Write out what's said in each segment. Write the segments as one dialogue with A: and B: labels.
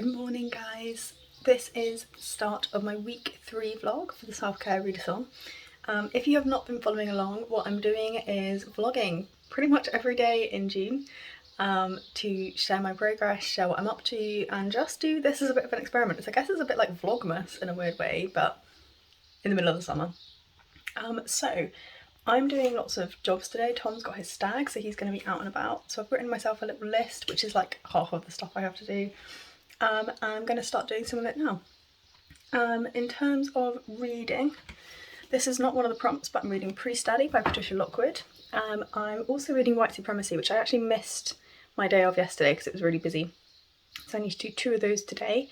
A: Good morning, guys. This is the start of my week 3 vlog for the self-care readathon. If you have not been following along, what I'm doing is vlogging pretty much every day in June to share my progress, share what I'm up to, and just do this as a bit of an experiment. So I guess it's a bit like Vlogmas in a weird way, but in the middle of the summer. So I'm doing lots of jobs today. Tom's got his stag, so he's going to be out and about. So I've written myself a little list, which is like half of the stuff I have to do. I'm going to start doing some of it now. In terms of reading, this is not one of the prompts, but I'm reading Pre-Study by Patricia Lockwood. I'm also reading White Supremacy, which I actually missed my day off yesterday because it was really busy. So I need to do 2 of those today.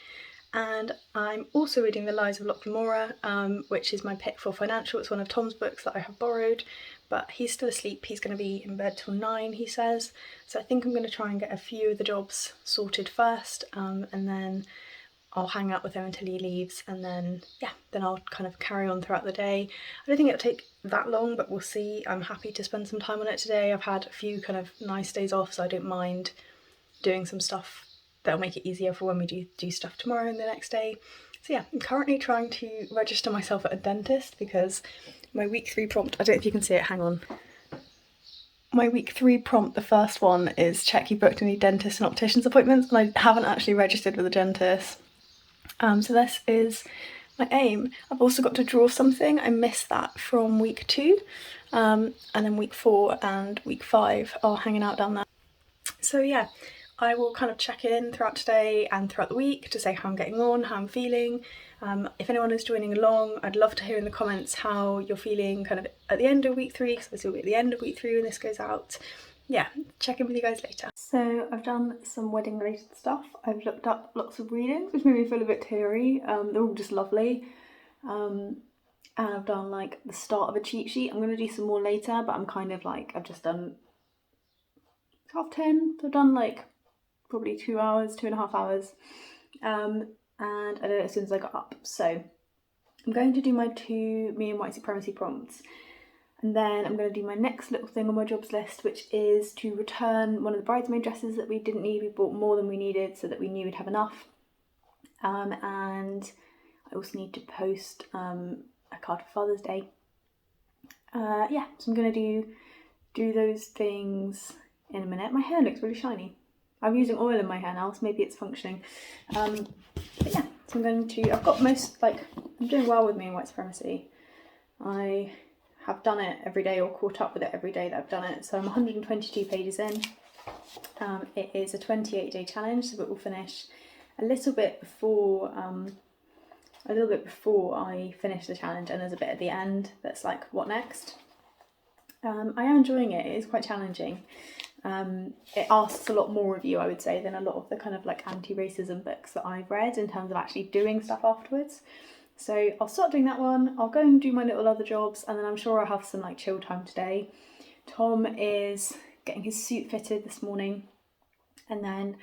A: And I'm also reading The Lies of Lochlamora, which is my pick for financial. It's one of Tom's books that I have borrowed, but he's still asleep. He's going to be in bed till 9, he says. So I think I'm going to try and get a few of the jobs sorted first, and then I'll hang out with him until he leaves, and then I'll kind of carry on throughout the day. I don't think it'll take that long, but we'll see. I'm happy to spend some time on it today. I've had a few kind of nice days off, so I don't mind doing some stuff that'll make it easier for when we do stuff tomorrow and the next day. So yeah, I'm currently trying to register myself at a dentist because my week 3 prompt, I don't know if you can see it, hang on. My week 3 prompt, the first one, is check you booked any dentist and opticians appointments, and I haven't actually registered with a dentist. So this is my aim. I've also got to draw something. I missed that from week 2, and then week 4 and week 5 are hanging out down there. So yeah, I will kind of check in throughout today and throughout the week to say how I'm getting on, how I'm feeling. If anyone is joining along, I'd love to hear in the comments how you're feeling kind of at the end of week 3, because obviously we'll be at the end of week 3 when this goes out. Yeah, check in with you guys later. So I've done some wedding related stuff. I've looked up lots of readings, which made me feel a bit teary. They're all just lovely. And I've done like the start of a cheat sheet. I'm going to do some more later, but I'm kind of like, I've just done 10:30. So I've done like probably 2 hours, 2.5 hours. And I did it as soon as I got up. So I'm going to do my 2 Me and White Supremacy prompts. And then I'm going to do my next little thing on my jobs list, which is to return one of the bridesmaid dresses that we didn't need. We bought more than we needed so that we knew we'd have enough. And I also need to post a card for Father's Day. So I'm going to do those things in a minute. My hair looks really shiny. I'm using oil in my hair now, so maybe it's functioning. But yeah, so I've got I'm doing well with Me and White Supremacy. I have done it every day, or caught up with it every day that I've done it. So I'm 122 pages in. It is a 28-day challenge, so it will finish a little bit before I finish the challenge, and there's a bit at the end that's like, what next? I am enjoying it. It is quite challenging. It asks a lot more of you, I would say, than a lot of the kind of like anti-racism books that I've read in terms of actually doing stuff afterwards. So I'll start doing that one. I'll go and do my little other jobs, and then I'm sure I'll have some like chill time today. Tom is getting his suit fitted this morning, and then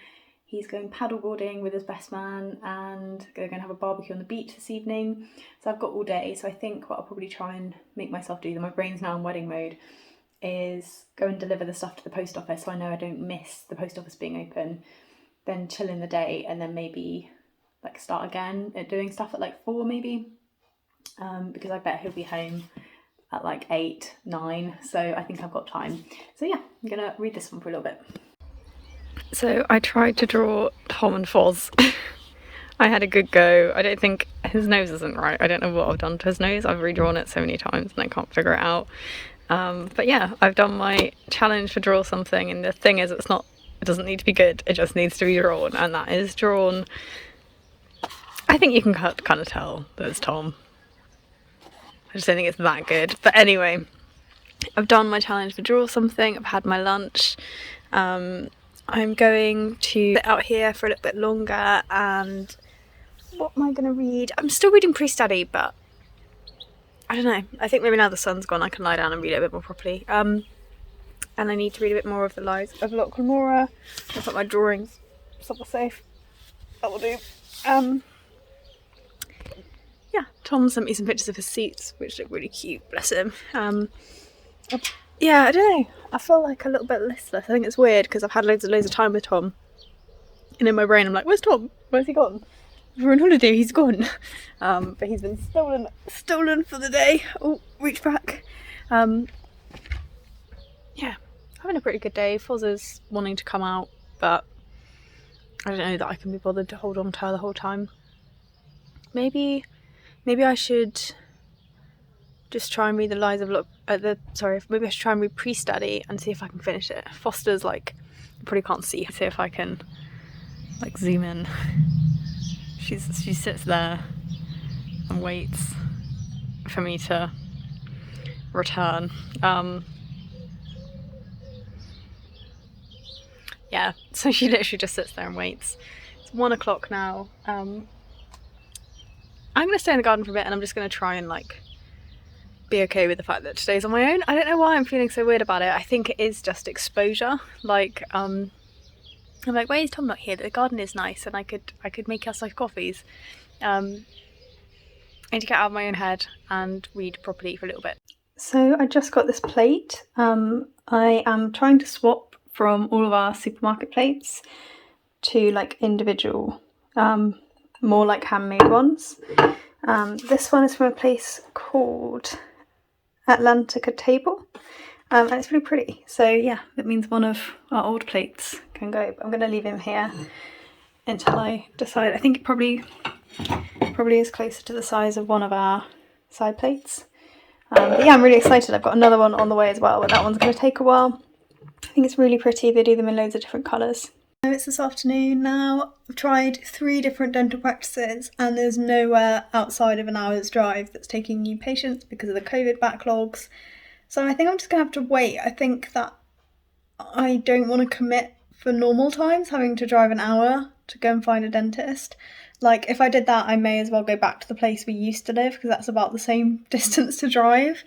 A: he's going paddleboarding with his best man, and they're going to have a barbecue on the beach this evening. So I've got all day. So I think what I'll probably try and make myself do, my brain's now in wedding mode, is go and deliver the stuff to the post office so I know I don't miss the post office being open, then chill in the day, and then maybe like start again at doing stuff at like 4 maybe, because I bet he'll be home at like 8, 9, so I think I've got time. So yeah, I'm gonna read this one for a little bit. So I tried to draw Tom and Foz. I had a good go. I don't think his nose isn't right. I don't know what I've done to his nose. I've redrawn it so many times and I can't figure it out. But yeah, I've done my challenge for draw something, and the thing is, it doesn't need to be good, it just needs to be drawn, and that is drawn. I think you can kind of tell that it's Tom. I just don't think it's that good. But anyway, I've done my challenge for draw something. I've had my lunch. I'm going to sit out here for a little bit longer, and what am I going to read? I'm still reading Pre-Study, but I don't know. I think maybe now the sun's gone I can lie down and read it a bit more properly. And I need to read a bit more of The Lies of Lochlamora. I'll put my drawings somewhere safe. That will do. Tom sent me some pictures of his seats, which look really cute, bless him. Yeah, I don't know. I feel like a little bit listless. I think it's weird because I've had loads of time with Tom. And in my brain I'm like, where's Tom? Where's he gone? We're on holiday, he's gone. But he's been stolen for the day. Oh, reach back. Yeah, having a pretty good day. Fozza's wanting to come out, but I don't know that I can be bothered to hold on to her the whole time. Maybe I should just try and read the Lies of Look maybe I should try and read Pre-Study and see if I can finish it. Foster's like, you probably can't see if I can like zoom in. She sits there and waits for me to return. Yeah, so she literally just sits there and waits. It's 1 o'clock now. I'm gonna stay in the garden for a bit, and I'm just gonna try and like be okay with the fact that today's on my own. I don't know why I'm feeling so weird about it. I think it is just exposure. Like I'm like, why is Tom not here? The garden is nice, and I could make us like coffees. I need to get out of my own head and read properly for a little bit. So I just got this plate. I am trying to swap from all of our supermarket plates to like individual, more like handmade ones. This one is from a place called Atlantica Table, and it's really pretty. So yeah, that means one of our old plates can go. But I'm going to leave him here until I decide. I think it probably is closer to the size of one of our side plates. But yeah, I'm really excited. I've got another one on the way as well, but that one's going to take a while. I think it's really pretty. They do them in loads of different colours. So it's this afternoon now. I've tried 3 different dental practices, and there's nowhere outside of an hour's drive that's taking new patients because of the COVID backlogs. So I think I'm just going to have to wait. I think that I don't want to commit for normal times having to drive an hour to go and find a dentist. Like, if I did that, I may as well go back to the place we used to live, because that's about the same distance to drive.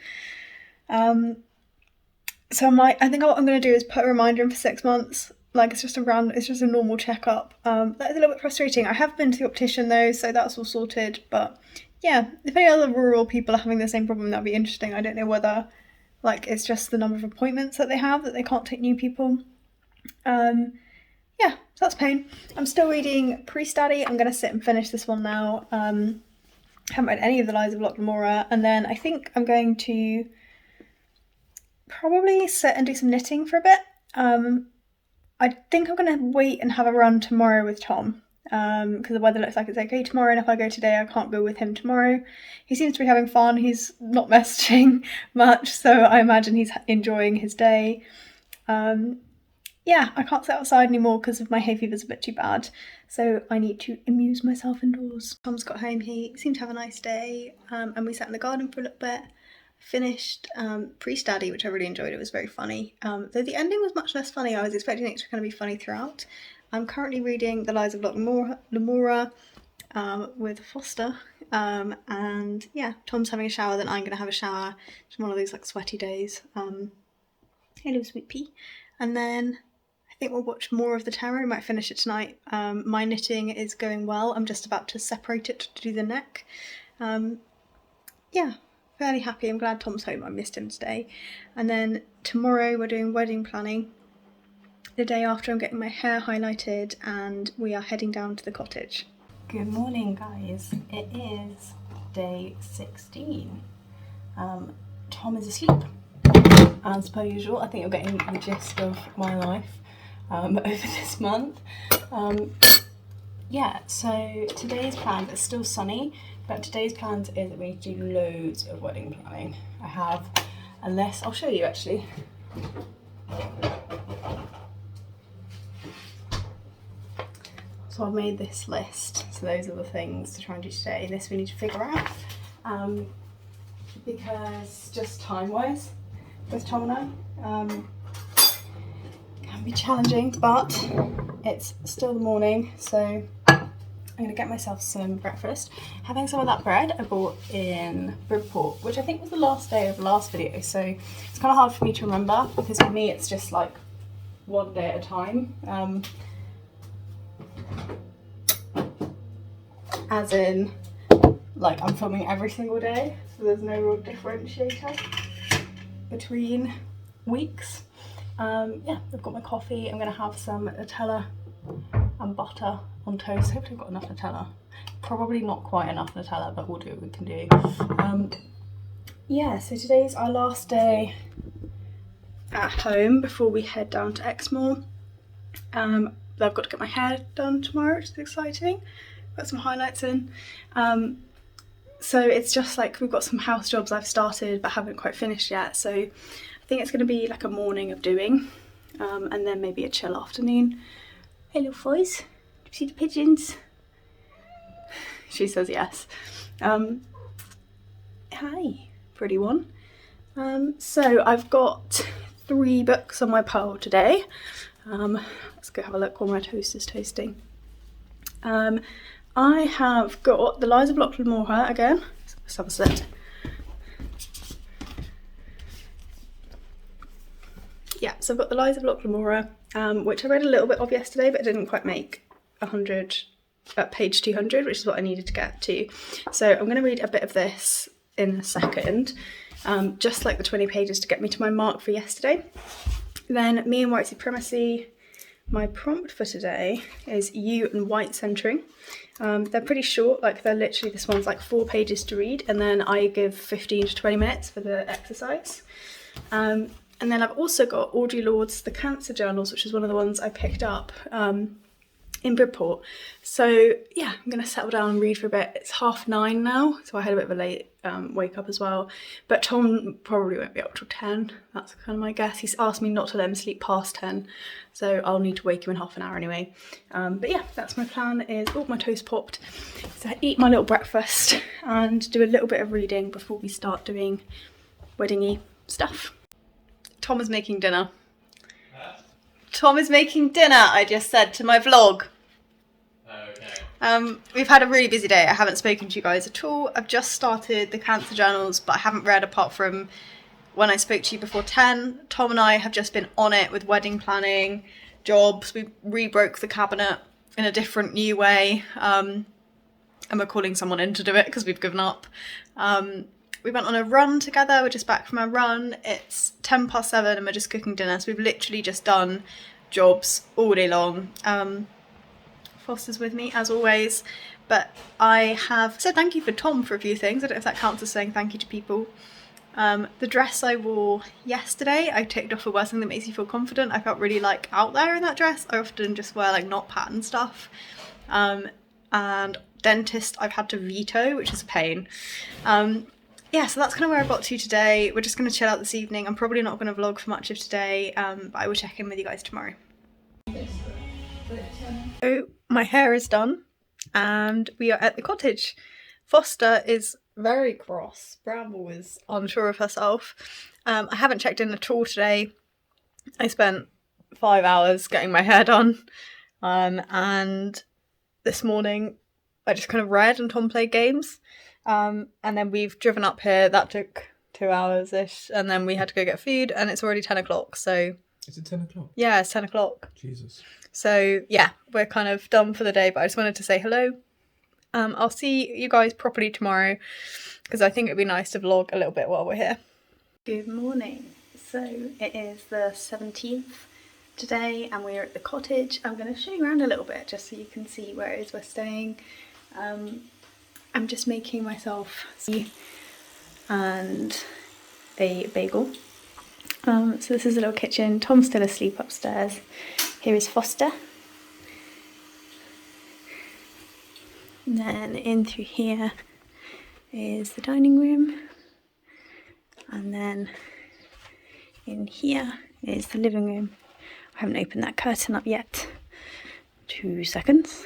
A: So I think what I'm going to do is put a reminder in for 6 months. Like, it's just a normal checkup. That is a little bit frustrating. I have been to the optician though, so that's all sorted. But yeah, if any other rural people are having the same problem, that'd be interesting. I don't know whether like it's just the number of appointments that they have that they can't take new people. Yeah, so that's pain. I'm still reading Pre-Study. I'm going to sit and finish this one now. Haven't read any of the Lies of Lamora, and then I think I'm going to probably sit and do some knitting for a bit. I think I'm going to wait and have a run tomorrow with Tom, because the weather looks like it's okay tomorrow, and if I go today I can't go with him tomorrow. He seems to be having fun. He's not messaging much, so I imagine he's enjoying his day. Yeah, I can't sit outside anymore because of my hay fever's a bit too bad, so I need to amuse myself indoors. Tom's got home, he seemed to have a nice day, and we sat in the garden for a little bit. Finished Pre-Study, which I really enjoyed. It was very funny, though the ending was much less funny. I was expecting it to kind of be funny throughout. I'm currently reading The Lies of Lamora with Foster, and yeah, Tom's having a shower, then I'm going to have a shower. It's one of those like sweaty days. Hello, sweet pea. And then I think we'll watch more of The Terror. We might finish it tonight. My knitting is going well. I'm just about to separate it to do the neck. Yeah, fairly happy. I'm glad Tom's home. I missed him today. And then tomorrow we're doing wedding planning. The day after I'm getting my hair highlighted, and we are heading down to the cottage. Good morning, guys. It is day 16. Tom is asleep, as per usual. I think you're getting the gist of my life over this month. Yeah, so today's plan is still sunny, but today's plans is that we need to do loads of wedding planning. I have a list. I'll show you actually. So I've made this list. So those are the things to try and do today. This we need to figure out, because just time-wise, with Tom and I, can be challenging, but it's still the morning, so I'm going to get myself some breakfast. Having some of that bread I bought in Bridport, which I think was the last day of the last video, so it's kind of hard for me to remember, because for me it's just like one day at a time. As in, like, I'm filming every single day, so there's no real differentiator between weeks. Yeah, I've got my coffee. I'm going to have some Nutella and butter on toast. Hopefully I've got enough Nutella. Probably not quite enough Nutella, but we'll do what we can do. Yeah, so today's our last day at home before we head down to Exmoor. I've got to get my hair done tomorrow, which is exciting. Got some highlights in. So it's just like we've got some house jobs I've started but haven't quite finished yet. So I think it's going to be like a morning of doing, and then maybe a chill afternoon. Hey little boys, do you see the pigeons? She says yes. Hi, pretty one. So I've got 3 books on my pile today. Let's go have a look while my toast is toasting. I have got The Lies of Lachlan Moore again. Let's have a sit. Yeah, so I've got The Lies of Lachlan Moore, which I read a little bit of yesterday, but I didn't quite make 100 at page 200, which is what I needed to get to. So I'm going to read a bit of this in a second, just like the 20 pages to get me to my mark for yesterday. Then Me and White Supremacy. My prompt for today is You and White Centering. They're pretty short, like they're literally, this one's like 4 pages to read, and then I give 15 to 20 minutes for the exercise. And then I've also got Audre Lorde's The Cancer Journals, which is one of the ones I picked up in Bridport. So yeah, I'm going to settle down and read for a bit. It's 9:30 now, so I had a bit of a late wake up as well. But Tom probably won't be up till 10. That's kind of my guess. He's asked me not to let him sleep past 10, so I'll need to wake him in half an hour anyway. But yeah, that's my plan, is my toast popped. So I eat my little breakfast and do a little bit of reading before we start doing wedding-y stuff. Tom is making dinner. Tom is making dinner, I just said to my vlog. Okay. We've had a really busy day. I haven't spoken to you guys at all. I've just started The Cancer Journals, but I haven't read apart from when I spoke to you before 10. Tom and I have just been on it with wedding planning, jobs. We re-broke the cabinet in a different new way. And we're calling someone in to do it because we've given up. We went on a run together. We're just back from our run. It's 7:10 and we're just cooking dinner. So we've literally just done jobs all day long. Foster's with me as always. But I have said thank you for Tom for a few things. I don't know if that counts as saying thank you to people. The dress I wore yesterday, I ticked off a word, something that makes you feel confident. I felt really like out there in that dress. I often just wear like not pattern stuff. And dentist I've had to veto, which is a pain. Yeah, so that's kind of where I got to today. We're just going to chill out this evening. I'm probably not going to vlog for much of today, but I will check in with you guys tomorrow. So my hair is done and we are at the cottage. Foster is very cross. Bramble is unsure of herself. I haven't checked in at all today. I spent 5 hours getting my hair done, and this morning I just kind of read and Tom played games. And then we've driven up here. That took 2 hours-ish. And then we had to go get food and it's already 10 o'clock. So
B: is it 10 o'clock?
A: Yeah, it's 10 o'clock.
B: Jesus.
A: So yeah, we're kind of done for the day, but I just wanted to say hello. I'll see you guys properly tomorrow because I think it'd be nice to vlog a little bit while we're here. Good morning. So it is the 17th today and we're at the cottage. I'm going to show you around a little bit just so you can see where it is we're staying. I'm just making myself tea and a bagel. So this is a little kitchen. Tom's still asleep upstairs. Here is Foster. And then in through here is the dining room. And then in here is the living room. I haven't opened that curtain up yet. 2 seconds.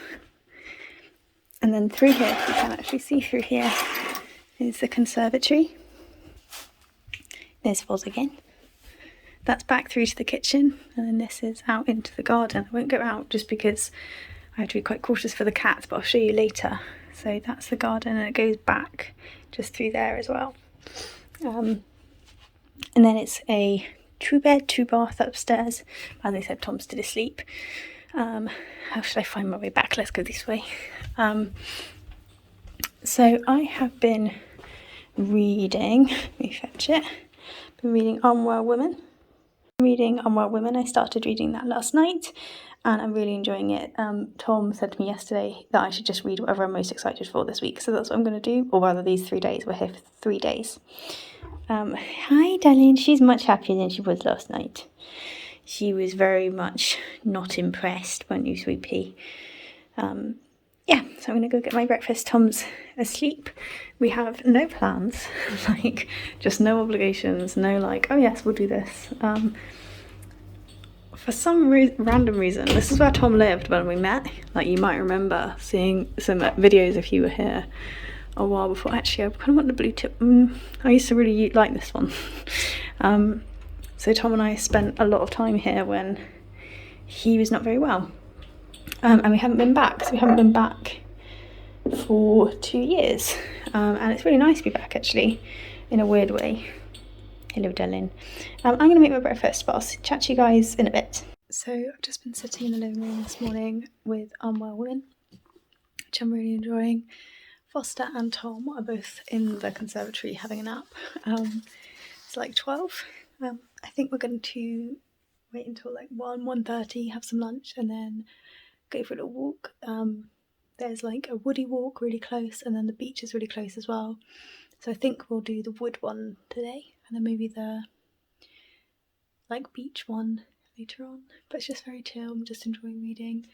A: And then through here, you can actually see through here, is the conservatory. There's Foz again. That's back through to the kitchen, and then this is out into the garden. I won't go out just because I have to be quite cautious for the cats, but I'll show you later. So that's the garden, and it goes back just through there as well. And then it's a 2-bed, 2-bath upstairs. As I said, Tom's still asleep. How should I find my way back? Let's go this way. So I have been reading, let me fetch it, been reading Unwell Women. I started reading that last night. and I'm really enjoying it. Tom said to me yesterday that I should just read whatever I'm most excited for this week, so that's what I'm going to do, or rather these 3 days. We're here for 3 days. Hi darling, she's much happier than she was last night. She was very much not impressed, weren't you, sweet pea? Yeah, so I'm going to go get my breakfast. Tom's asleep. We have no plans, like, just no obligations, no like, oh yes, we'll do this. For some random reason, this is where Tom lived when we met. Like, you might remember seeing some videos if you were here a while before. Actually, I kind of want the blue tip. I used to really like this one. So Tom and I spent a lot of time here when he was not very well. And we haven't been back. So we haven't been back for 2 years. And it's really nice to be back, actually, in a weird way. Hello, darling. I'm going to make my breakfast, but I'll chat to you guys in a bit. So I've just been sitting in the living room this morning with Unwell Women, which I'm really enjoying. Foster and Tom are both in the conservatory having a nap. It's like 12. I think we're going to wait until like 1:30, have some lunch, and then go for a little walk. There's like a woody walk really close, and then the beach is really close as well. So I think we'll do the wood one today, and then maybe the like beach one later on. But it's just very chill. I'm just enjoying reading.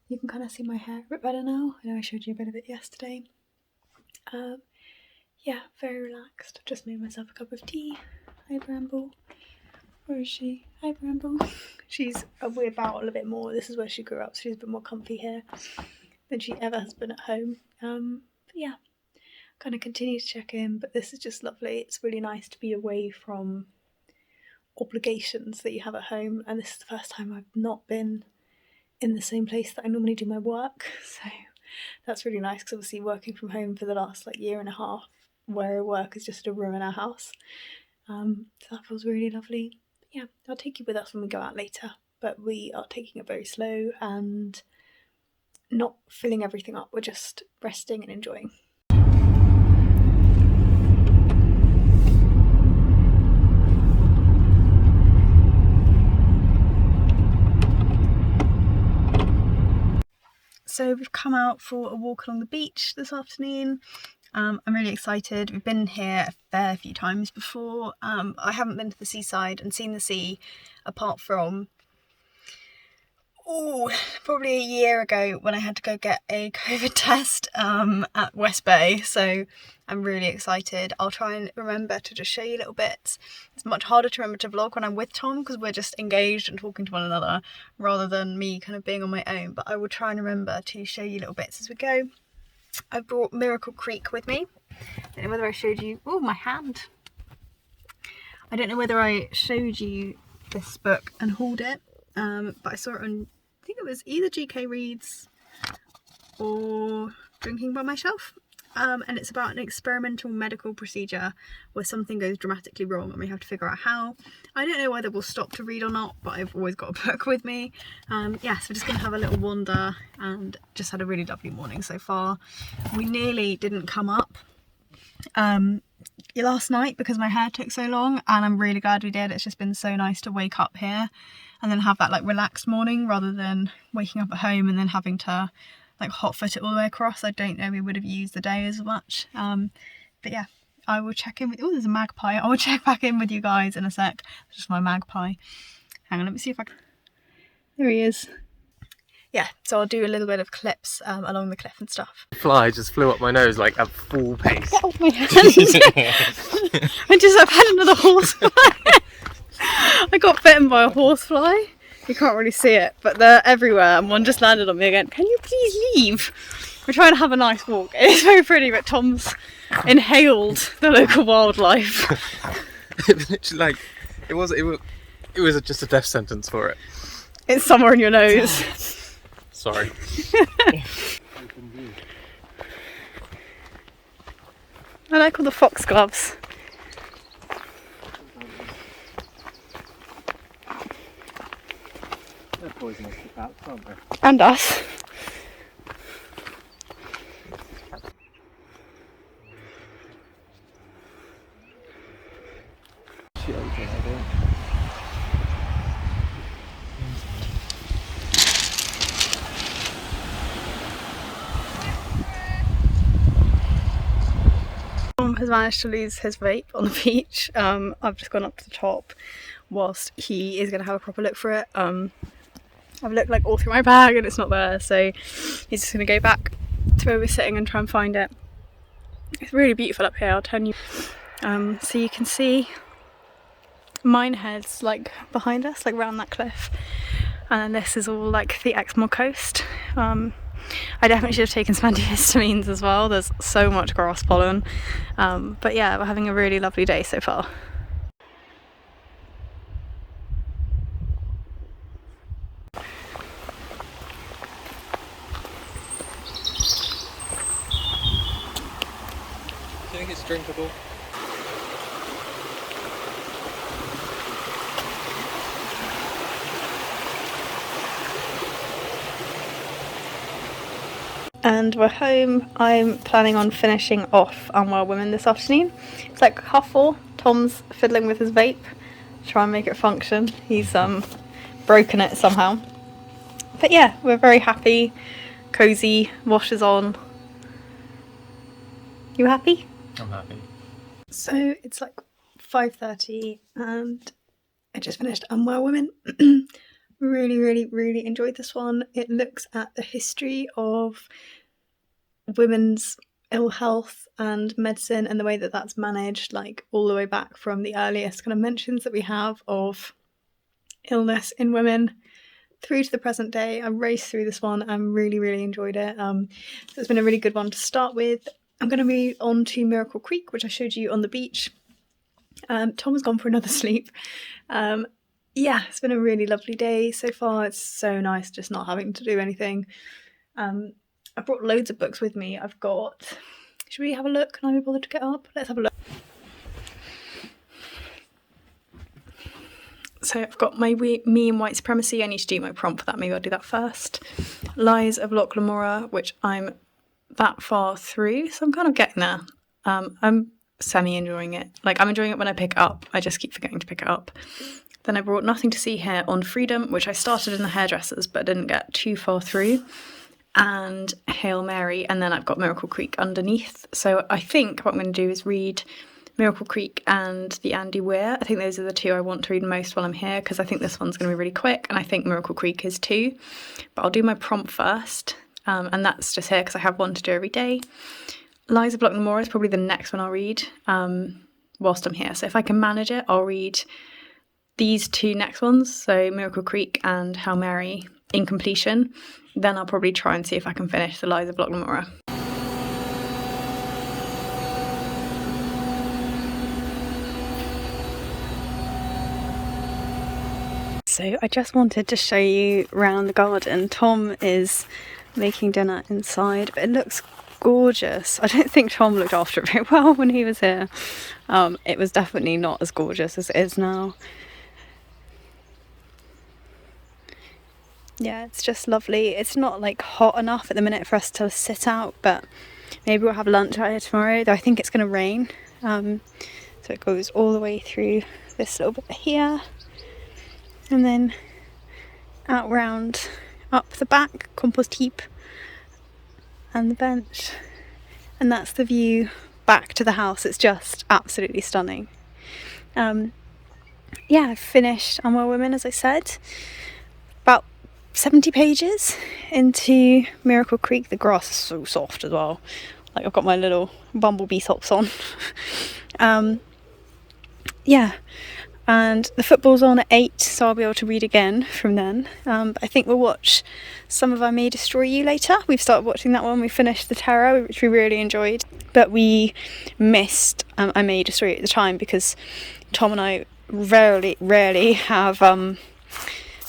A: You can kind of see my hair a bit better now. I know I showed you a bit of it yesterday. Yeah, very relaxed. I've just made myself a cup of tea. Hi Bramble. Where is she? Hi Bramble. We're about a little bit more. This is where she grew up, so she's a bit more comfy here than she ever has been at home. But yeah, kind of continue to check in, but this is just lovely. It's really nice to be away from obligations that you have at home, and this is the first time I've not been in the same place that I normally do my work, so that's really nice, because obviously working from home for the last like year and a half, where I work is just a room in our house. So that feels really lovely. But yeah, I'll take you with us when we go out later, but we are taking it very slow and not filling everything up. We're just resting and enjoying. So we've come out for a walk along the beach this afternoon. I'm really excited. We've been here a fair few times before. I haven't been to the seaside and seen the sea apart from probably a year ago when I had to go get a COVID test at West Bay. So I'm really excited. I'll try and remember to just show you little bits. It's much harder to remember to vlog when I'm with Tom, because we're just engaged and talking to one another rather than me kind of being on my own. But I will try and remember to show you little bits as we go. I brought Miracle Creek with me. I don't know whether I showed you... Oh, my hand. I don't know whether I showed you this book and hauled it, but I saw it on, I think it was either GK Reads or Drinking by My Shelf. And it's about an experimental medical procedure where something goes dramatically wrong and we have to figure out how. I don't know whether we'll stop to read or not, but I've always got a book with me. Yeah, so we're just going to have a little wander and just had a really lovely morning so far. We nearly didn't come up last night because my hair took so long, and I'm really glad we did. It's just been so nice to wake up here and then have that like relaxed morning rather than waking up at home and then having to like hot foot it all the way across. I don't know we would have used the day as much. But yeah, I will check in with... Oh, there's a magpie. I will check back in with you guys in a sec. It's just my magpie. Hang on, let me see if I can... There he is. Yeah, so I'll do a little bit of clips along the cliff and stuff.
B: Fly just flew up my nose like at full pace.
A: Get off my hand! I've had another horsefly. I got bitten by a horsefly. You can't really see it, but they're everywhere, and one just landed on me again. Can you please leave? We're trying to have a nice walk. It's very pretty, but Tom's inhaled the local wildlife.
B: It literally, like, it was just a death sentence for it.
A: It's somewhere in your nose.
B: Sorry.
A: I like all the foxgloves.
B: They're poisonous bats, aren't they?
A: And us. has managed to lose his vape on the beach. I've just gone up to the top whilst he is going to have a proper look for it. I've looked like all through my bag and it's not there, so he's just going to go back to where we're sitting and try and find it. It's really beautiful up here, I'll tell you. So you can see Minehead's like behind us, like round that cliff, and then this is all like the Exmoor coast. I definitely should have taken some antihistamines as well, there's so much grass pollen, but yeah, we're having a really lovely day so far.
B: Do you think it's drinkable?
A: And we're home. I'm planning on finishing off Unwell Women this afternoon. It's like 4:30. Tom's fiddling with his vape to try and make it function. He's broken it somehow. But yeah, we're very happy, cosy, wash is on. You happy?
B: I'm happy.
A: So it's like 5:30 and I just finished Unwell Women. Really enjoyed this one. It looks at the history of women's ill health and medicine and the way that that's managed, like all the way back from the earliest kind of mentions that we have of illness in women through to the present day. I raced through this one and really enjoyed it. So it's been a really good one to start with. I'm going to move on to Miracle Creek, which I showed you on the beach. Tom has gone for another sleep. Yeah, it's been a really lovely day so far. It's so nice just not having to do anything. I brought loads of books with me. I've got... Should we have a look? Can I be bothered to get up? Let's have a look. So I've got my Me and White Supremacy. I need to do my prompt for that. Maybe I'll do that first. Lies of Loch Lamora, which I'm that far through, so I'm kind of getting there. I'm semi-enjoying it. Like, I'm enjoying it when I pick it up. I just keep forgetting to pick it up. Then I brought Nothing to See Here on Freedom, which I started in the hairdressers but didn't get too far through, and Hail Mary, and then I've got Miracle Creek underneath. So I think what I'm going to do is read Miracle Creek and the Andy Weir. I think those are the two I want to read most while I'm here, because I think this one's going to be really quick, and I think Miracle Creek is too. But I'll do my prompt first, and that's just here because I have one to do every day. Lies of Loch Lamora is probably the next one I'll read whilst I'm here. So if I can manage it, I'll read these two next ones, so Miracle Creek and Hail Mary, in completion. Then I'll probably try and see if I can finish the Lies of Loch Lamora. So I just wanted to show you around the garden. Tom is making dinner inside, but it looks gorgeous. I don't think Tom looked after it very well when he was here. It was definitely not as gorgeous as it is now. Yeah, it's just lovely. It's not like hot enough at the minute for us to sit out, but maybe we'll have lunch out here tomorrow, though I think it's going to rain. So it goes all the way through this little bit here, and then out round up the back, compost heap and the bench, and that's the view back to the house. It's just absolutely stunning. Yeah, I've finished Unwell Women, as I said. About 70 pages into Miracle Creek. The grass is so soft as well. Like, I've got my little bumblebee socks on. Yeah, and the football's on at 8, so I'll be able to read again from then. But I think we'll watch some of I May Destroy You later. We've started watching that one. We finished The Terror, which we really enjoyed, but we missed I May Destroy You at the time because Tom and I rarely have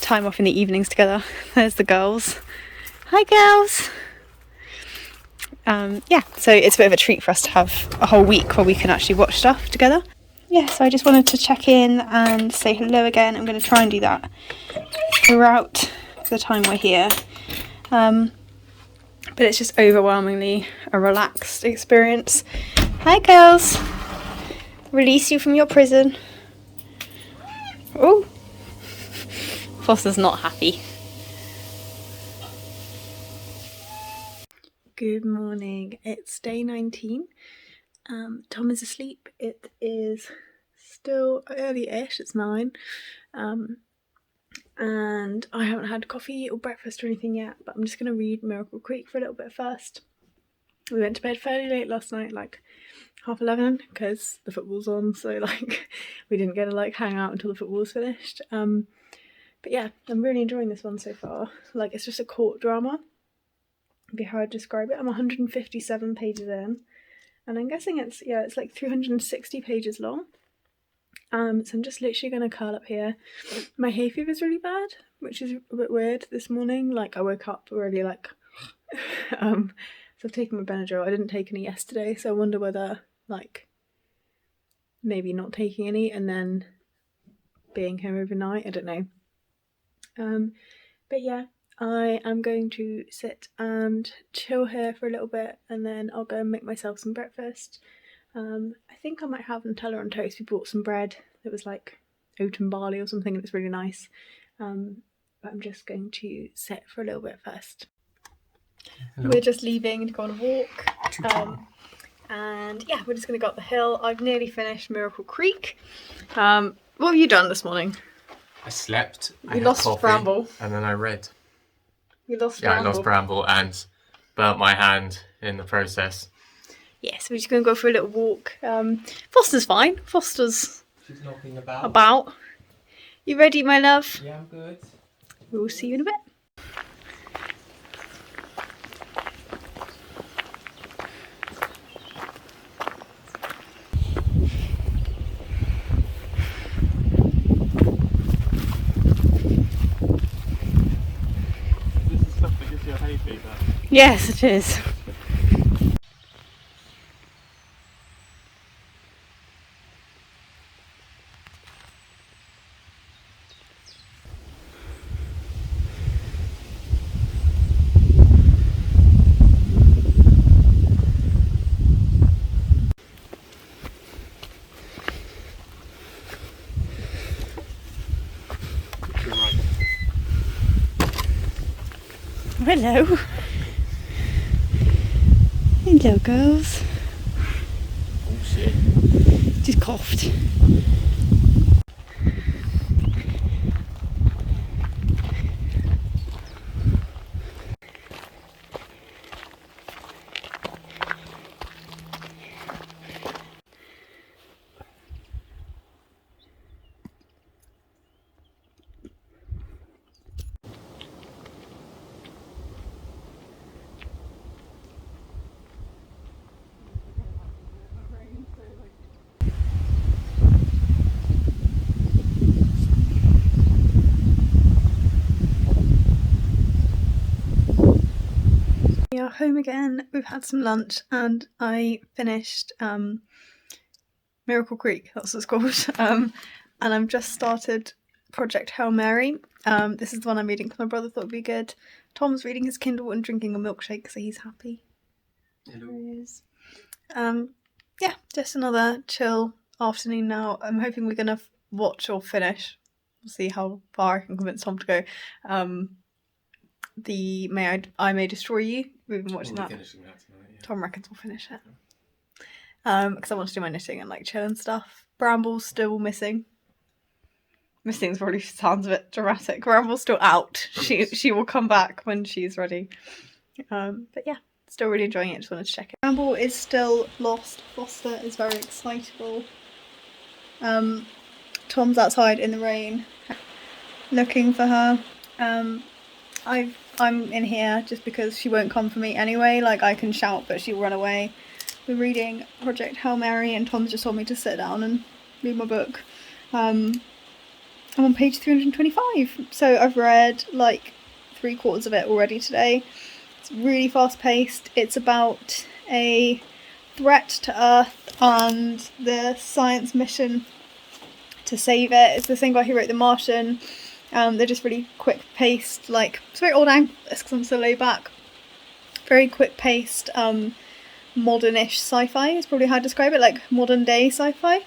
A: time off in the evenings together. There's the girls. Hi, girls. Yeah, so it's a bit of a treat for us to have a whole week where we can actually watch stuff together. Yeah, so I just wanted to check in and say hello again. I'm going to try and do that throughout the time we're here. But it's just overwhelmingly a relaxed experience. Hi, girls. Release you from your prison. Oh, Foster's not happy. Good morning. It's day 19 Tom is asleep. It is still early-ish, it's 9. And I haven't had coffee or breakfast or anything yet, but I'm just going to read Miracle Creek for a little bit first. We went to bed fairly late last night, like 11:30, because the football's on, so like we didn't get to hang out until the football was finished. But yeah, I'm really enjoying this one so far. Like, it's just a court drama, would be how I'd describe it. I'm 157 pages in, and I'm guessing it's like 360 pages long. So I'm just literally going to curl up here. My hay fever is really bad, which is a bit weird this morning. Like, I woke up really so I've taken my Benadryl. I didn't take any yesterday, so I wonder whether maybe not taking any and then being here overnight. I don't know. But yeah, I am going to sit and chill here for a little bit, and then I'll go and make myself some breakfast. I think I might have Nutella on toast. We bought some bread that was like oat and barley or something, and it's really nice. But I'm just going to sit for a little bit first. Hello. We're just leaving to go on a walk. And yeah, we're just going to go up the hill. I've nearly finished Miracle Creek. What have you done this morning?
B: I slept.
A: You lost
B: coffee,
A: Bramble.
B: And then I read.
A: You lost Bramble.
B: Yeah, I lost Bramble and burnt my hand in the process.
A: Yeah, so we're just going to go for a little walk. Foster's fine. Foster's
B: She's knocking about.
A: You ready, my love?
B: Yeah, I'm good.
A: We'll see you in a bit.
B: This is stuff that gives you a hay fever.
A: Yes, it is. Hello. Hello, girls.
B: Oh shit.
A: Just coughed. We are home again. We've had some lunch and I finished Miracle Creek, that's what it's called. And I've just started Project Hail Mary. This is the one I'm reading because my brother thought would be good. Tom's reading his Kindle and drinking a milkshake, so he's happy.
B: Hello.
A: There he is. Yeah, just another chill afternoon now. I'm hoping we're gonna watch or finish. We'll see how far I can convince Tom to go. The I May Destroy You. We've been watching that.
B: Finishing that tonight, yeah.
A: Tom reckons we'll finish it. Because I want to do my knitting and chill and stuff. Bramble's still missing. Missing probably sounds a bit dramatic. Bramble's still out. She will come back when she's ready. But yeah, still really enjoying it. Just wanted to check it. Bramble is still lost. Foster is very excitable. Tom's outside in the rain looking for her. I'm in here just because she won't come for me anyway. I can shout but she'll run away. We're reading Project Hail Mary and Tom's just told me to sit down and read my book. I'm on page 325, so I've read 3/4 of it already today. It's really fast paced. It's about a threat to Earth and the science mission to save it. It's the same guy who wrote The Martian. They're just really quick paced, it's very old English because I'm so laid back. Very quick paced, modern-ish sci-fi is probably how to describe it, modern day sci-fi.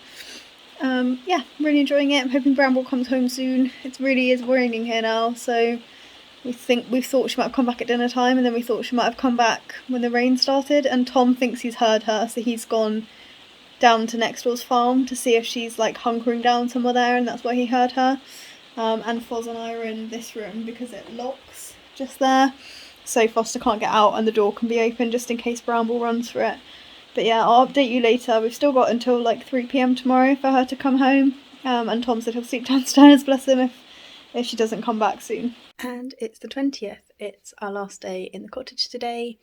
A: Yeah, really enjoying it. I'm hoping Bramble comes home soon. It really is raining here now, so we thought she might have come back at dinner time, and then we thought she might have come back when the rain started, and Tom thinks he's heard her, so he's gone down to next door's farm to see if she's like hunkering down somewhere there, and that's why he heard her. And Foz and I are in this room because it locks just there, so Foster can't get out and the door can be open just in case Bramble runs for it. But yeah, I'll update you later. We've still got until like 3 p.m. tomorrow for her to come home. And Tom said he'll sleep downstairs, bless him, if she doesn't come back soon. And it's the 20th. It's our last day in the cottage today.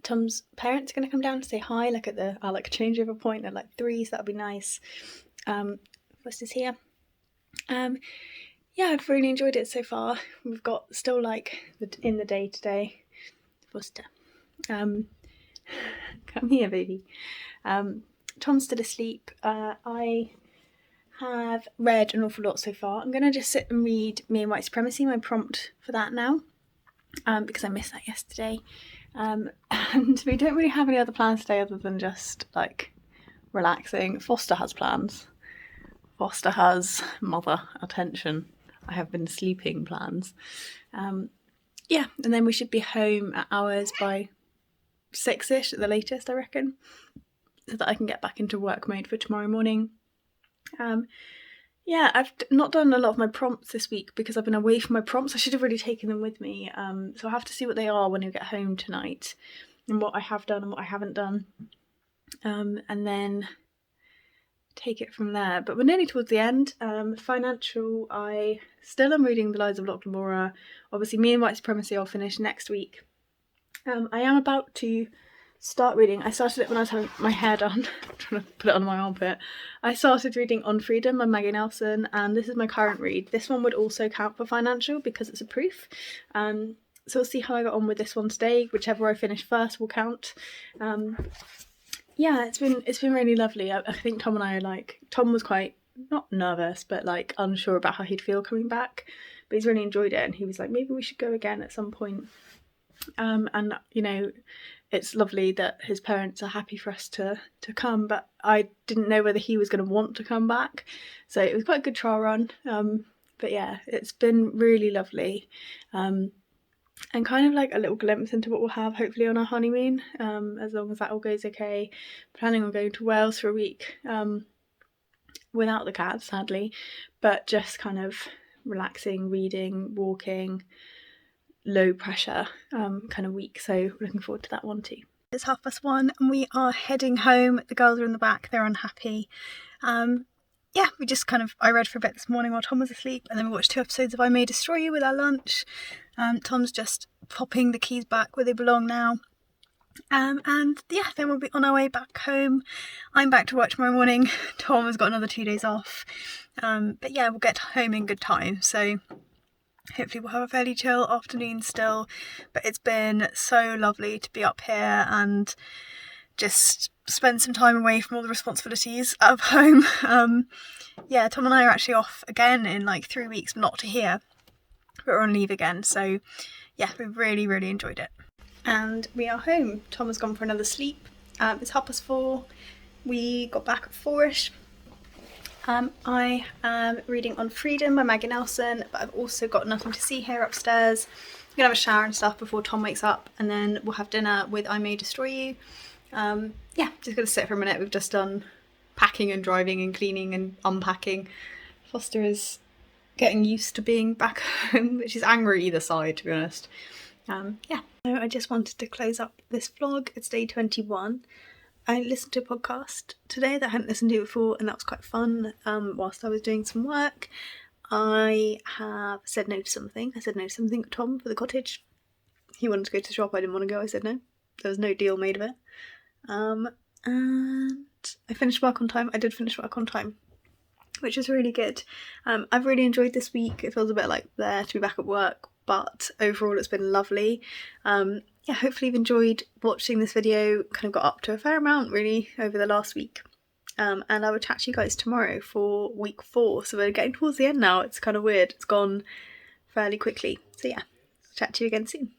A: Tom's parents are going to come down to say hi, like at our like changeover point at like 3, so that'll be nice. Foster's here. Yeah, I've really enjoyed it so far. We've got still like in the day today. Foster. Come here, baby. Tom's still asleep. I have read an awful lot so far. I'm going to just sit and read Me and White Supremacy, my prompt for that now, because I missed that yesterday. And we don't really have any other plans today other than just like relaxing. Foster has plans. Foster has mother attention. I have been sleeping plans. Yeah, and then we should be home at ours by 6ish at the latest, I reckon, so that I can get back into work mode for tomorrow morning. Yeah, I've not done a lot of my prompts this week because I've been away from my prompts. I should have really taken them with me. So I have to see what they are when I get home tonight, and what I have done and what I haven't done, and then take it from there. But we're nearly towards the end. Financial, I still am reading The Lies of Locke Lamora. Obviously, Me and White Supremacy I'll finish next week. I am about to start reading. I started it when I was having my hair done. I'm trying to put it on my armpit. I started reading On Freedom by Maggie Nelson, and this is my current read. This one would also count for financial because it's a proof. So we'll see how I got on with this one today. Whichever I finish first will count. Yeah, it's been really lovely. I think Tom and I are like, Tom was quite not nervous, but like unsure about how he'd feel coming back. But he's really enjoyed it, and he was like, maybe we should go again at some point. And you know, it's lovely that his parents are happy for us to come, but I didn't know whether he was going to want to come back, so it was quite a good trial run. But yeah, it's been really lovely, and kind of like a little glimpse into what we'll have hopefully on our honeymoon, as long as that all goes okay. Planning on going to Wales for a week, without the cats sadly, but just kind of relaxing, reading, walking, low pressure kind of week, so looking forward to that one too. It's 1:30 and we are heading home. The girls are in the back, they're unhappy. Yeah, we just I read for a bit this morning while Tom was asleep, and then we watched 2 episodes of I May Destroy You with our lunch. Tom's just popping the keys back where they belong now. And yeah, then we'll be on our way back home. I'm back to work tomorrow morning. Tom has got another 2 days off. But yeah, we'll get home in good time, so hopefully we'll have a fairly chill afternoon still. But it's been so lovely to be up here and just spend some time away from all the responsibilities of home. Yeah, Tom and I are actually off again in like 3 weeks, not to here, but we're on leave again. So yeah, we've really enjoyed it. And we are home. Tom has gone for another sleep. It's 4:30. We got back at 4ish. I am reading On Freedom by Maggie Nelson, but I've also got Nothing to See here upstairs. I'm gonna have a shower and stuff before Tom wakes up, and then we'll have dinner with I May Destroy You. Yeah, just gonna sit for a minute. We've just done packing and driving and cleaning and unpacking. Foster is getting used to being back home, which is angry either side, to be honest. Yeah, so I just wanted to close up this vlog. It's day 21. I listened to a podcast today that I hadn't listened to before, and that was quite fun. Whilst I was doing some work, I have said no to something. I said no to something with Tom for the cottage. He wanted to go to the shop, I didn't want to go, I said no. There was no deal made of it. And I finished work on time. I did finish work on time, which was really good. I've really enjoyed this week. It feels a bit like there to be back at work, but overall it's been lovely. Yeah, hopefully you've enjoyed watching this video. Kind of got up to a fair amount really over the last week. And I will chat to you guys tomorrow for week 4. So we're getting towards the end now. It's kind of weird. It's gone fairly quickly. So yeah, chat to you again soon.